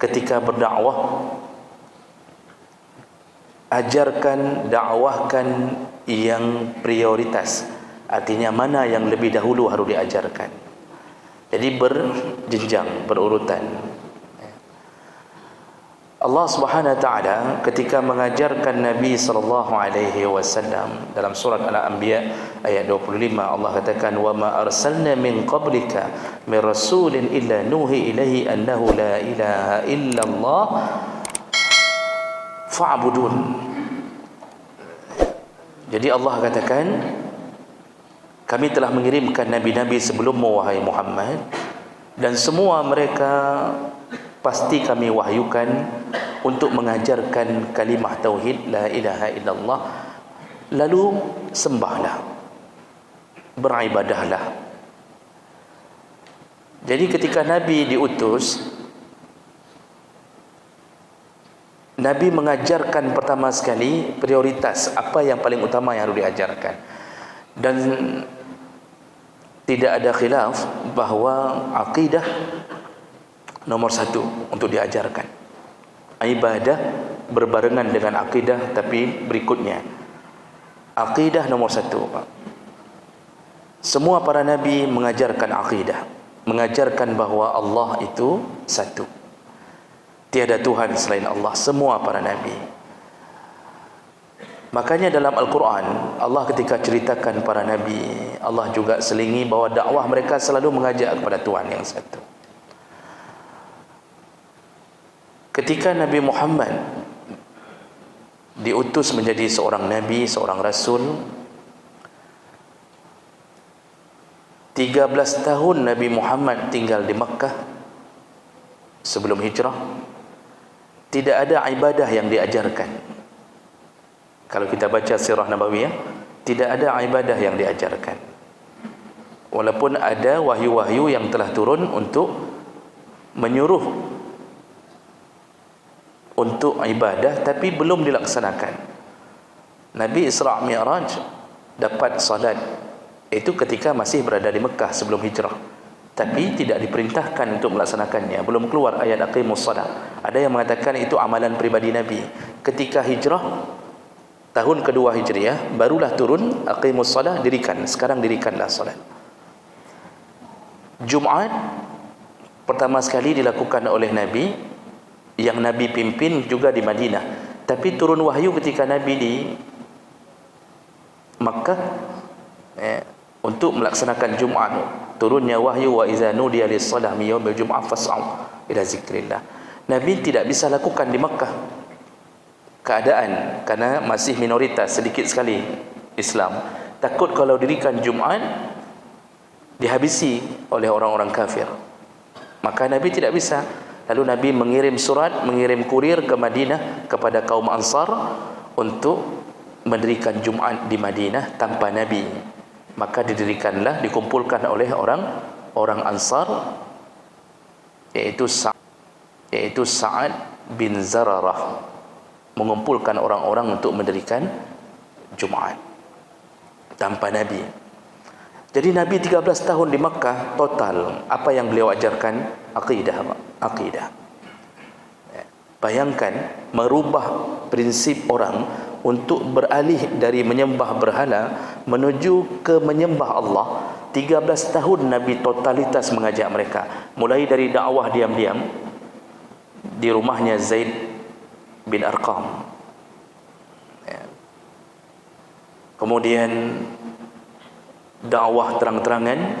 ketika berdakwah, ajarkan, dakwahkan yang prioritas. Artinya mana yang lebih dahulu harus diajarkan. Jadi berjenjang, berurutan. Allah Subhanahu wa taala ketika mengajarkan Nabi sallallahu alaihi wasallam dalam surat Al-Anbiya ayat 25, Allah katakan, "Wa ma arsalna min qablika min rasulin illa nuhi ilaihi annahu la ilaha illallah fa'budun." Jadi Allah katakan, kami telah mengirimkan nabi-nabi sebelummu wahai Muhammad, dan semua mereka pasti kami wahyukan untuk mengajarkan kalimah tauhid la ilaha illallah, lalu sembahlah, beribadahlah. Jadi ketika Nabi diutus, Nabi mengajarkan pertama sekali prioritas apa yang paling utama yang harus diajarkan. Dan tidak ada khilaf bahawa akidah nomor satu untuk diajarkan. Ibadah berbarengan dengan akidah, tapi berikutnya akidah nomor satu. Semua para nabi mengajarkan akidah, mengajarkan bahawa Allah itu satu, tiada Tuhan selain Allah. Semua para nabi. Makanya dalam Al-Quran, Allah ketika ceritakan para nabi, Allah juga selingi bahawa dakwah mereka selalu mengajak kepada Tuhan yang satu. Ketika Nabi Muhammad diutus menjadi seorang nabi, seorang rasul, 13 tahun Nabi Muhammad tinggal di Makkah sebelum hijrah. Tidak ada ibadah yang diajarkan. Kalau kita baca sirah Nabawiyah, tidak ada ibadah yang diajarkan. Walaupun ada wahyu-wahyu yang telah turun untuk menyuruh untuk ibadah, tapi belum dilaksanakan. Nabi Isra' Mi'raj dapat salat itu ketika masih berada di Mekah sebelum hijrah, tapi tidak diperintahkan untuk melaksanakannya. Belum keluar ayat aqimus salat. Ada yang mengatakan itu amalan pribadi Nabi. Ketika hijrah tahun kedua Hijriah barulah turun aqimus salat, dirikan. Sekarang dirikanlah salat. Jumaat pertama sekali dilakukan oleh Nabi, yang Nabi pimpin juga di Madinah. Tapi turun wahyu ketika Nabi di Makkah untuk melaksanakan Jumaat. Turunnya wahyu, wa iza nudiya lis-shalah min yaumil jum'ah fas'au ila zikrillah. Nabi tidak bisa lakukan di Makkah. Keadaan karena masih minoritas, sedikit sekali Islam. Takut kalau dirikan Jumaat dihabisi oleh orang-orang kafir. Maka Nabi tidak bisa. Lalu Nabi mengirim surat, mengirim kurir ke Madinah kepada kaum Ansar untuk mendirikan Jumaat di Madinah tanpa Nabi. Maka didirikanlah, dikumpulkan oleh orang Ansar, yaitu Sa'ad bin Zararah, mengumpulkan orang-orang untuk mendirikan Jumaat tanpa Nabi. Jadi Nabi 13 tahun di Makkah total, apa yang beliau ajarkan? Akidah. Bayangkan merubah prinsip orang untuk beralih dari menyembah berhala menuju ke menyembah Allah. 13 tahun Nabi totalitas mengajak mereka, mulai dari dakwah diam-diam di rumahnya Zaid bin Arqam, kemudian dakwah terang-terangan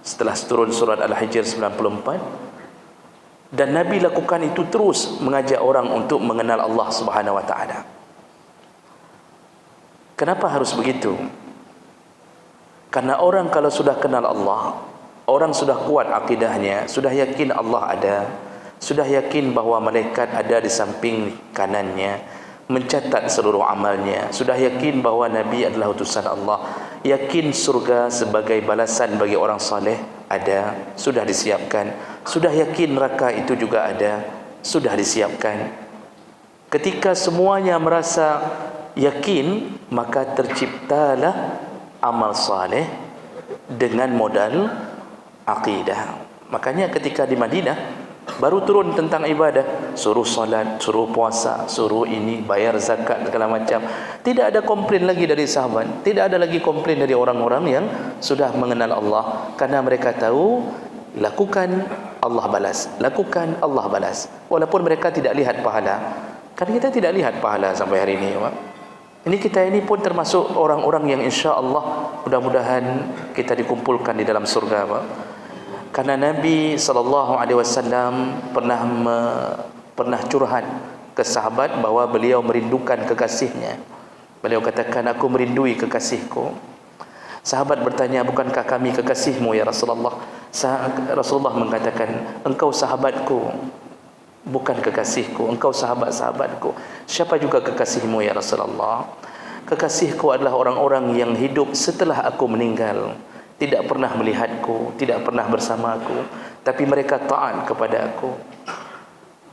setelah turun surat Al-Hijr 94, dan Nabi lakukan itu terus mengajak orang untuk mengenal Allah Subhanahu wa taala. Kenapa harus begitu? Karena orang kalau sudah kenal Allah, orang sudah kuat akidahnya, sudah yakin Allah ada, sudah yakin bahwa malaikat ada di samping kanannya mencatat seluruh amalnya, sudah yakin bahwa Nabi adalah utusan Allah, yakin surga sebagai balasan bagi orang saleh ada, sudah disiapkan, sudah yakin neraka itu juga ada, sudah disiapkan. Ketika semuanya merasa yakin, maka terciptalah amal saleh dengan modal akidah. Makanya ketika di Madinah Baru turun tentang ibadah, suruh solat, suruh puasa, suruh ini, bayar zakat, segala macam. Tidak ada komplain lagi dari sahabat, tidak ada lagi komplain dari orang-orang yang sudah mengenal Allah, karena mereka tahu lakukan Allah balas, lakukan Allah balas, walaupun mereka tidak lihat pahala. Kan kita tidak lihat pahala sampai hari ini, Pak. Ini kita ini pun termasuk orang-orang yang insya-Allah mudah-mudahan kita dikumpulkan di dalam surga, Pak. Karena Nabi SAW pernah curhat ke sahabat bahwa beliau merindukan kekasihnya. Beliau katakan, aku merindui kekasihku. Sahabat bertanya, bukankah kami kekasihmu ya Rasulullah? Rasulullah mengatakan, engkau sahabatku, bukan kekasihku. Engkau sahabat-sahabatku. Siapa juga kekasihmu ya Rasulullah? Kekasihku adalah orang-orang yang hidup setelah aku meninggal, tidak pernah melihatku, tidak pernah bersamaku, tapi mereka taat kepada aku.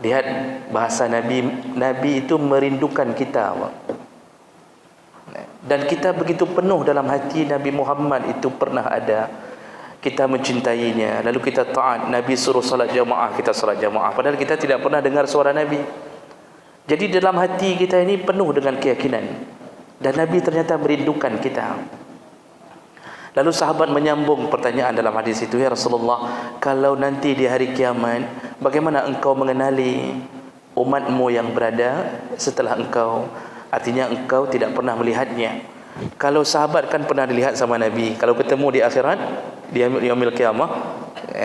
Lihat bahasa Nabi. Nabi itu merindukan kita, dan kita begitu penuh dalam hati Nabi Muhammad itu pernah ada. Kita mencintainya, lalu kita taat. Nabi suruh salat jamaah, kita salat jamaah, padahal kita tidak pernah dengar suara Nabi. Jadi dalam hati kita ini penuh dengan keyakinan, dan Nabi ternyata merindukan kita. Lalu sahabat menyambung pertanyaan dalam hadis itu, ya Rasulullah, kalau nanti di hari kiamat, bagaimana engkau mengenali umatmu yang berada setelah engkau? Artinya engkau tidak pernah melihatnya. Kalau sahabat kan pernah dilihat sama Nabi, kalau ketemu di akhirat, di yaumil qiyamah,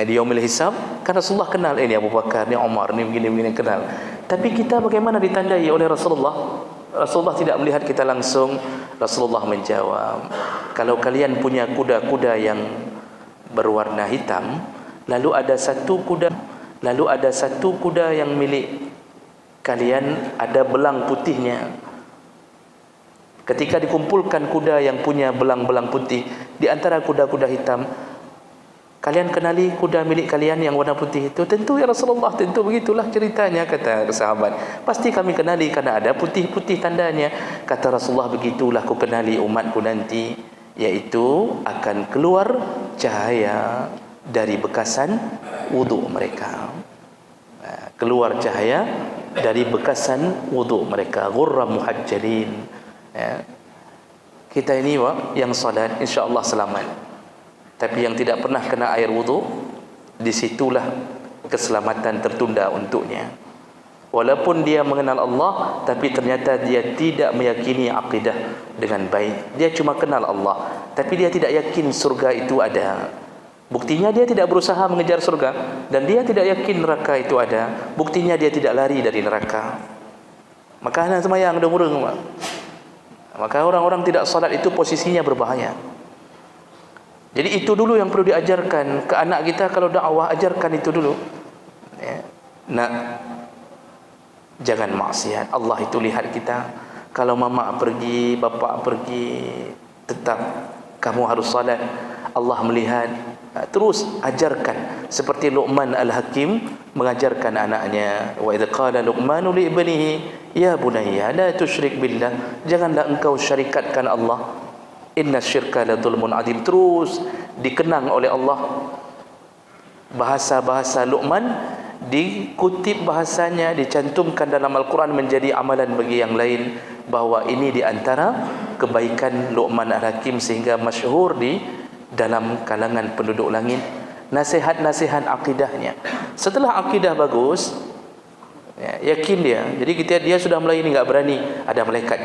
di yaumil hisab, kan Rasulullah kenal, ini Abu Bakar, ini Umar, ini begini-begini, kenal. Tapi kita bagaimana ditandai oleh Rasulullah? Rasulullah tidak melihat kita langsung. Rasulullah menjawab, kalau kalian punya kuda-kuda yang berwarna hitam, lalu ada satu kuda yang milik kalian ada belang putihnya. Ketika dikumpulkan kuda yang punya belang-belang putih di antara kuda-kuda hitam, kalian kenali kuda milik kalian yang warna putih itu? Tentu ya Rasulullah, tentu begitulah ceritanya, kata sahabat. Pasti kami kenali karena ada putih-putih tandanya. Kata Rasulullah, begitulah ku kenali umatku nanti, yaitu akan keluar cahaya dari bekasan wuduk mereka. Keluar cahaya dari bekasan wuduk mereka, ghurra muhajjalin. Kita ini yang salat insya-Allah selamat. Tapi yang tidak pernah kena air wudu, disitulah keselamatan tertunda untuknya. Walaupun dia mengenal Allah, tapi ternyata dia tidak meyakini akidah dengan baik. Dia cuma kenal Allah, tapi dia tidak yakin surga itu ada. Buktinya dia tidak berusaha mengejar surga, dan dia tidak yakin neraka itu ada. Buktinya dia tidak lari dari neraka. Maka hanya semayang dong-dong. Maka orang-orang tidak salat itu posisinya berbahaya. Jadi itu dulu yang perlu diajarkan ke anak kita. Kalau dakwah, ajarkan itu dulu. Nak, jangan maksiat. Allah itu lihat kita. Kalau mama pergi, bapa pergi, tetap kamu harus salat. Allah melihat. Terus ajarkan. Seperti Luqman Al-Hakim mengajarkan anaknya. Wa idh qala Luqmanu li ibnihi ya bunayya la tusyrik billah. Janganlah engkau syarikatkan Allah. Inna syirka la dzulmun adzim. Terus dikenang oleh Allah. Bahasa-bahasa Luqman dikutip bahasanya, dicantumkan dalam Al-Quran menjadi amalan bagi yang lain, bahwa ini di antara kebaikan Luqman Al-Hakim sehingga masyhur di dalam kalangan penduduk langit. Nasihat-nasihat akidahnya. Setelah akidah bagus, yakin dia. Jadi dia sudah mulai ini, enggak berani. Ada malaikat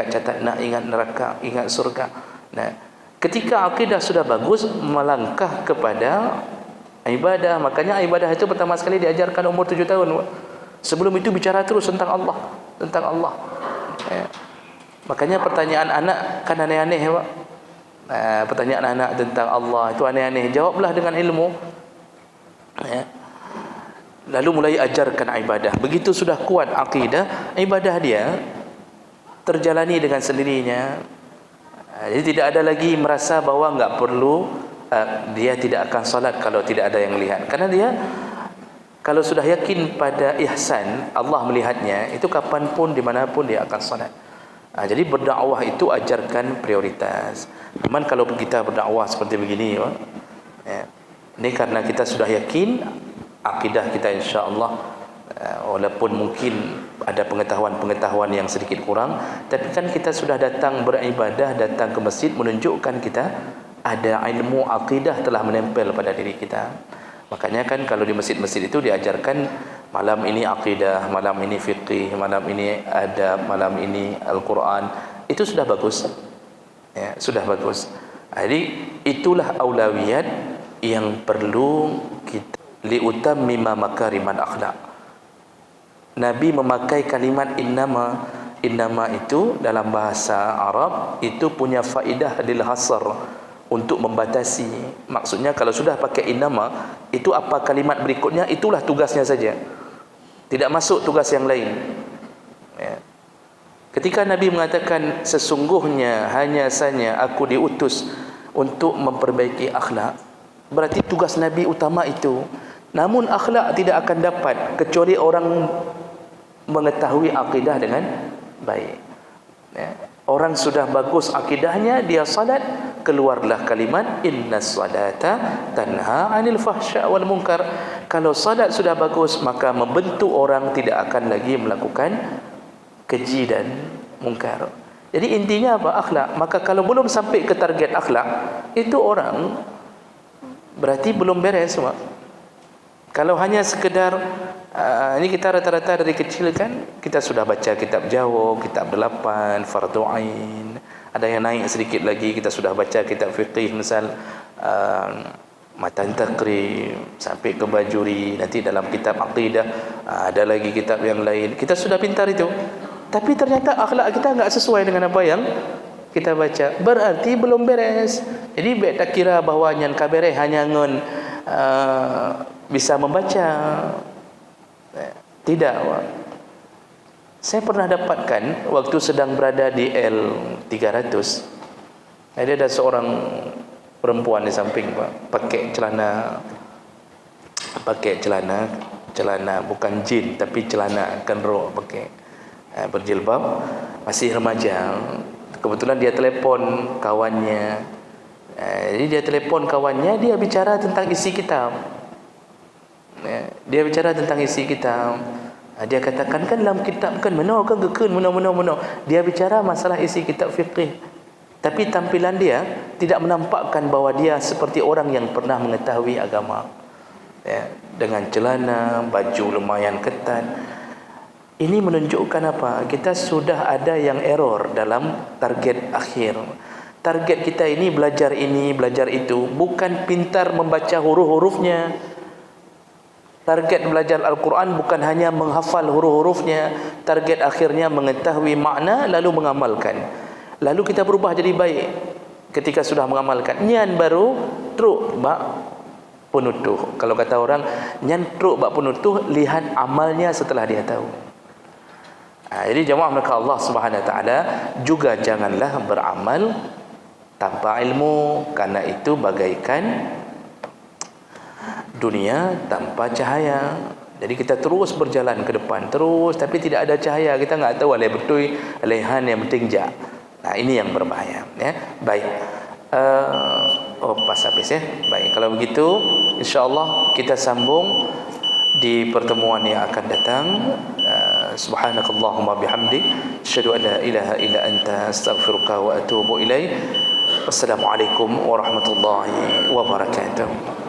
catat, nak ingat neraka, ingat surga. Nah, ketika akidah sudah bagus, melangkah kepada ibadah. Makanya ibadah itu pertama sekali diajarkan umur 7 tahun. Sebelum itu bicara terus tentang Allah, Makanya pertanyaan anak kan aneh-aneh, Pak. Pertanyaan anak tentang Allah itu aneh-aneh. Jawablah dengan ilmu. Lalu mulai ajarkan ibadah. Begitu sudah kuat akidah, ibadah dia terjalani dengan sendirinya. Jadi tidak ada lagi merasa bahwa enggak perlu, dia tidak akan salat kalau tidak ada yang melihat. Karena dia kalau sudah yakin pada ihsan, Allah melihatnya, itu kapanpun dimanapun dia akan salat. Jadi berdakwah itu ajarkan prioritas. Namun kalau kita berdakwah seperti begini, ini karena kita sudah yakin akidah kita insya-Allah, walaupun mungkin ada pengetahuan-pengetahuan yang sedikit kurang, tapi kan kita sudah datang beribadah, datang ke masjid, menunjukkan kita ada ilmu akidah telah menempel pada diri kita. Makanya kan kalau di masjid-masjid itu diajarkan malam ini akidah, malam ini fiqih, malam ini adab, malam ini Al-Quran. Itu sudah bagus, ya, sudah bagus. Jadi itulah aulawiyat yang perlu kita liutammima makariman akhlak. Nabi memakai kalimat innama. Innama itu dalam bahasa Arab itu punya faedah lil hasr, untuk membatasi. Maksudnya kalau sudah pakai innama, itu apa kalimat berikutnya itulah tugasnya saja, tidak masuk tugas yang lain, ya. Ketika Nabi mengatakan sesungguhnya hanya saja aku diutus untuk memperbaiki akhlak, berarti tugas Nabi utama itu. Namun akhlak tidak akan dapat kecuali orang mengetahui akidah dengan baik, ya. Orang sudah bagus akidahnya, dia salat, keluarlah kalimat innas salata tanha 'anil fahsya wal munkar. Kalau salat sudah bagus, maka membentuk orang tidak akan lagi melakukan keji dan munkar. Jadi intinya apa? Akhlak. Maka kalau belum sampai ke target akhlak, itu orang berarti belum beres semua. Kalau hanya sekedar ini kita rata-rata dari kecil kan kita sudah baca kitab jawab, kitab 8, fardu ain. Ada yang naik sedikit lagi, kita sudah baca kitab fiqih misal matan takrib sampai ke bajuri, nanti dalam kitab aqidah ada lagi kitab yang lain. Kita sudah pintar itu. Tapi ternyata akhlak kita enggak sesuai dengan apa yang kita baca. Berarti belum beres. Jadi baik tak kira bahawa nyan kabere hanya ngon bisa membaca. Tidak. Saya pernah dapatkan waktu sedang berada di L300. Ada seorang perempuan di samping, Pak, pakai celana bukan jin tapi celana kenro, pakai berjilbab, masih remaja. Kebetulan dia telepon kawannya. Jadi dia telepon kawannya, dia bicara tentang isi kitab. Dia bicara tentang isi kitab. Dia katakan kan dalam kitab kan mana kan gekun mana. Dia bicara masalah isi kitab fiqh. Tapi tampilan dia tidak menampakkan bahawa dia seperti orang yang pernah mengetahui agama. Ya, dengan celana, baju lumayan ketat. Ini menunjukkan apa? Kita sudah ada yang error dalam target akhir. Target kita ini, belajar itu, bukan pintar membaca huruf-hurufnya. Target belajar Al-Quran bukan hanya menghafal huruf-hurufnya. Target akhirnya mengetahui makna lalu mengamalkan. Lalu kita berubah jadi baik ketika sudah mengamalkan. Nyan baru truk bak penutuh. Kalau kata orang, nyan truk bak penutuh, lihat amalnya setelah dia tahu. Jadi jemaah maka Allah Subhanahu Wa Taala juga janganlah beramal tanpa ilmu, karena itu bagaikan dunia tanpa cahaya. Jadi kita terus berjalan ke depan terus, tapi tidak ada cahaya, kita enggak tahu alai betul alaihan yang penting ja. Nah, ini yang berbahaya, ya. Baik. Pas habis ya. Baik, kalau begitu insyaallah kita sambung di pertemuan yang akan datang. Subhanakallahumma bihamdik, asyhadu an la ilaha illa anta, astaghfiruka wa atubu ilaik. Wassalamualaikum warahmatullahi wabarakatuh.